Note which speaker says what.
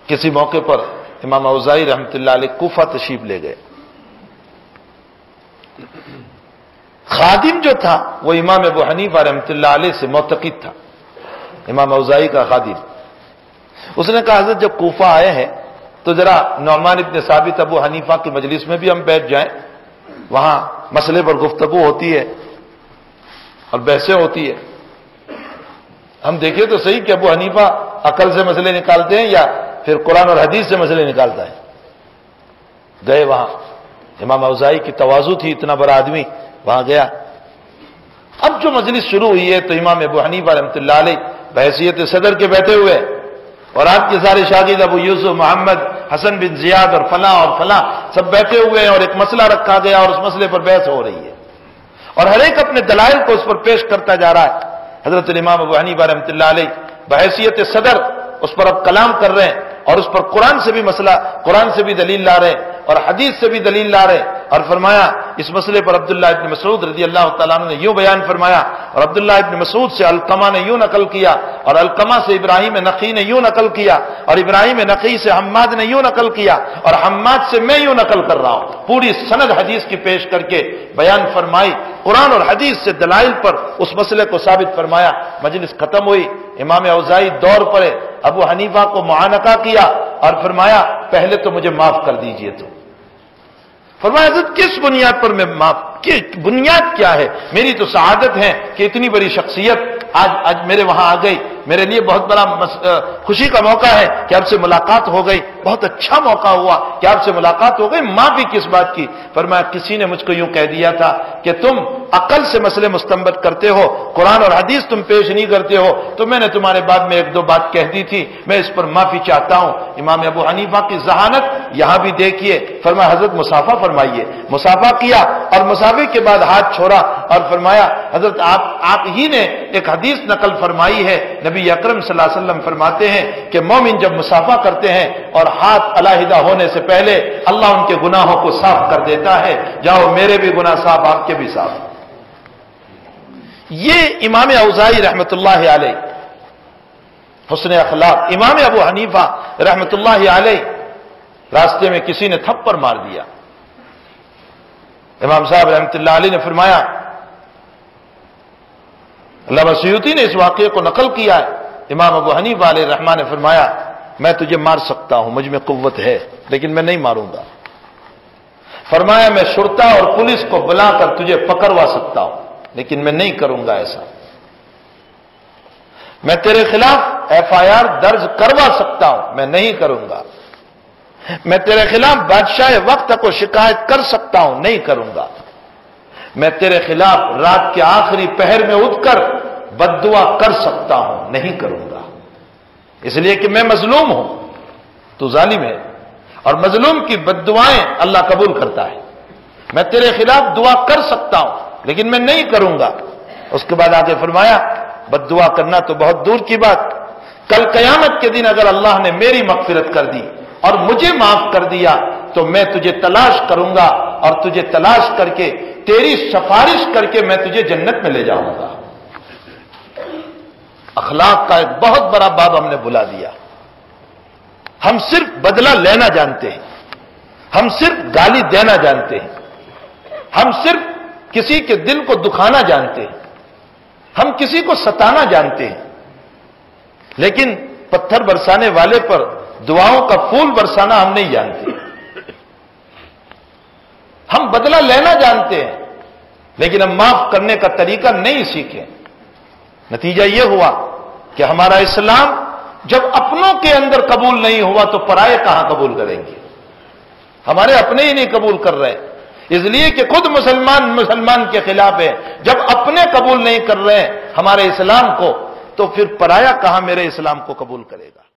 Speaker 1: کسی موقع پر امام اوزاعی رحمۃ اللہ علیہ کوفہ تشریف لے گئے. خادم جو تھا وہ امام ابو حنیفہ رحمۃ اللہ علیہ سے معتقد تھا، امام اوزاعی کا خادم. اس نے کہا حضرت جب کوفہ آئے ہیں تو ذرا نعمان ابن ثابت ابو حنیفہ کی مجلس میں بھی ہم بیٹھ جائیں، وہاں مسئلے پر گفتگو ہوتی ہے اور بحثیں ہوتی ہے. ہم دیکھیں تو صحیح کہ ابو حنیفہ عقل سے مسئلے نکالتے ہیں یا پھر قرآن اور حدیث سے مسئلے نکالتا ہے. گئے وہاں، امام اوزاعی کی تواضع تھی، اتنا بڑا آدمی وہاں گیا. اب جو مجلس شروع ہوئی ہے تو امام ابو حنیفہ رحمۃ اللہ علیہ بحیثیت صدر کے بیٹھے ہوئے اور آپ کے سارے شاگرد ابو یوسف محمد حسن بن زیاد اور فلاں سب بیٹھے ہوئے ہیں اور ایک مسئلہ رکھا گیا اور اس مسئلے پر بحث ہو رہی ہے اور ہر ایک اپنے دلائل کو اس پر پیش کرتا جا رہا ہے. حضرت امام ابو حنیفہ رحمۃ اللہ علیہ بحیثیت صدر اس پر اب کلام کر رہے ہیں اور اس پر قرآن سے بھی مسئلہ، قرآن سے بھی دلیل لا رہے ہیں اور حدیث سے بھی دلیل لا رہے ہیں. اور فرمایا اس مسئلے پر عبداللہ ابن مسعود رضی اللہ تعالیٰ عنہ نے یوں بیان فرمایا اور عبداللہ ابن مسعود سے علقمہ نے یوں نقل کیا اور علقمہ سے ابراہیم نخعی نے یوں نقل کیا اور ابراہیم نخعی سے حماد نے یوں نقل کیا اور حماد سے میں یوں نقل کر رہا ہوں. پوری سند حدیث کی پیش کر کے بیان فرمائی، قرآن اور حدیث سے دلائل پر اس مسئلے کو ثابت فرمایا. مجلس ختم ہوئی، امام اوزاعی دور پڑے، ابو حنیفہ کو معانقہ کیا اور فرمایا پہلے تو مجھے معاف کر دیجئے. تو فرمایا حضرت کس بنیاد پر میں معاف، بنیاد کیا ہے؟ میری تو سعادت ہے کہ اتنی بڑی شخصیت آج میرے وہاں آ گئی، میرے لیے بہت بڑا خوشی کا موقع ہے کہ آپ سے ملاقات ہو گئی، بہت اچھا موقع ہوا کہ آپ سے ملاقات ہو گئی. معافی کس بات کی؟ فرمایا کسی نے مجھ کو یوں کہہ دیا تھا کہ تم عقل سے مسئلے مستنبط کرتے ہو، قرآن اور حدیث تم پیش نہیں کرتے ہو، تو میں نے تمہارے بعد میں ایک دو بات کہہ دی تھی، میں اس پر معافی چاہتا ہوں. امام ابو حنیفہ کی ذہانت یہاں بھی دیکھیے. فرمایا حضرت مصافحہ فرمائیے. مصافحہ کیا اور مصافحے کے بعد ہاتھ چھوڑا اور فرمایا حضرت آپ ہی نے ایک حدیث نقل فرمائی ہے، نبی اکرم صلی اللہ علیہ وسلم فرماتے ہیں کہ مومن جب مصافحہ کرتے ہیں اور ہاتھ علیحدہ ہونے سے پہلے اللہ ان کے گناہوں کو صاف کر دیتا ہے. جاؤ میرے بھی گناہ صاف، آپ کے بھی صاف. یہ امام اوزاعی رحمۃ اللہ علیہ حسن اخلاق. امام ابو حنیفہ رحمۃ اللہ علیہ راستے میں کسی نے تھپڑ مار دیا. امام صاحب رحمۃ اللہ علیہ نے فرمایا، علامہ سیوطی نے اس واقعے کو نقل کیا ہے، امام ابو حنیفہ علیہ الرحمٰن نے فرمایا میں تجھے مار سکتا ہوں، مجھ میں قوت ہے، لیکن میں نہیں ماروں گا. فرمایا میں شرطہ اور پولیس کو بلا کر تجھے پکڑوا سکتا ہوں، لیکن میں نہیں کروں گا ایسا. میں تیرے خلاف FIR درج کروا سکتا ہوں، میں نہیں کروں گا. میں تیرے خلاف بادشاہ وقت کو شکایت کر سکتا ہوں، نہیں کروں گا. میں تیرے خلاف رات کے آخری پہر میں اٹھ کر بد دعا کر سکتا ہوں، نہیں کروں گا. اس لیے کہ میں مظلوم ہوں، تو ظالم ہے، اور مظلوم کی بد دعائیں اللہ قبول کرتا ہے. میں تیرے خلاف دعا کر سکتا ہوں لیکن میں نہیں کروں گا. اس کے بعد آگے فرمایا بد دعا کرنا تو بہت دور کی بات، کل قیامت کے دن اگر اللہ نے میری مغفرت کر دی اور مجھے معاف کر دیا تو میں تجھے تلاش کروں گا اور تجھے تلاش کر کے تیری سفارش کر کے میں تجھے جنت میں لے جاؤں گا. اخلاق کا ایک بہت بڑا باب ہم نے بلا دیا. ہم صرف بدلہ لینا جانتے ہیں، ہم صرف گالی دینا جانتے ہیں، ہم صرف کسی کے دل کو دکھانا جانتے ہیں، ہم کسی کو ستانا جانتے ہیں، لیکن پتھر برسانے والے پر دعاؤں کا پھول برسانا ہم نہیں جانتے. ہم بدلہ لینا جانتے ہیں لیکن ہم معاف کرنے کا طریقہ نہیں سیکھے. نتیجہ یہ ہوا کہ ہمارا اسلام جب اپنوں کے اندر قبول نہیں ہوا تو پرائے کہاں قبول کریں گے؟ ہمارے اپنے ہی نہیں قبول کر رہے، اس لیے کہ خود مسلمان کے خلاف ہے. جب اپنے قبول نہیں کر رہے ہیں ہمارے اسلام کو تو پھر پرایا کہاں میرے اسلام کو قبول کرے گا؟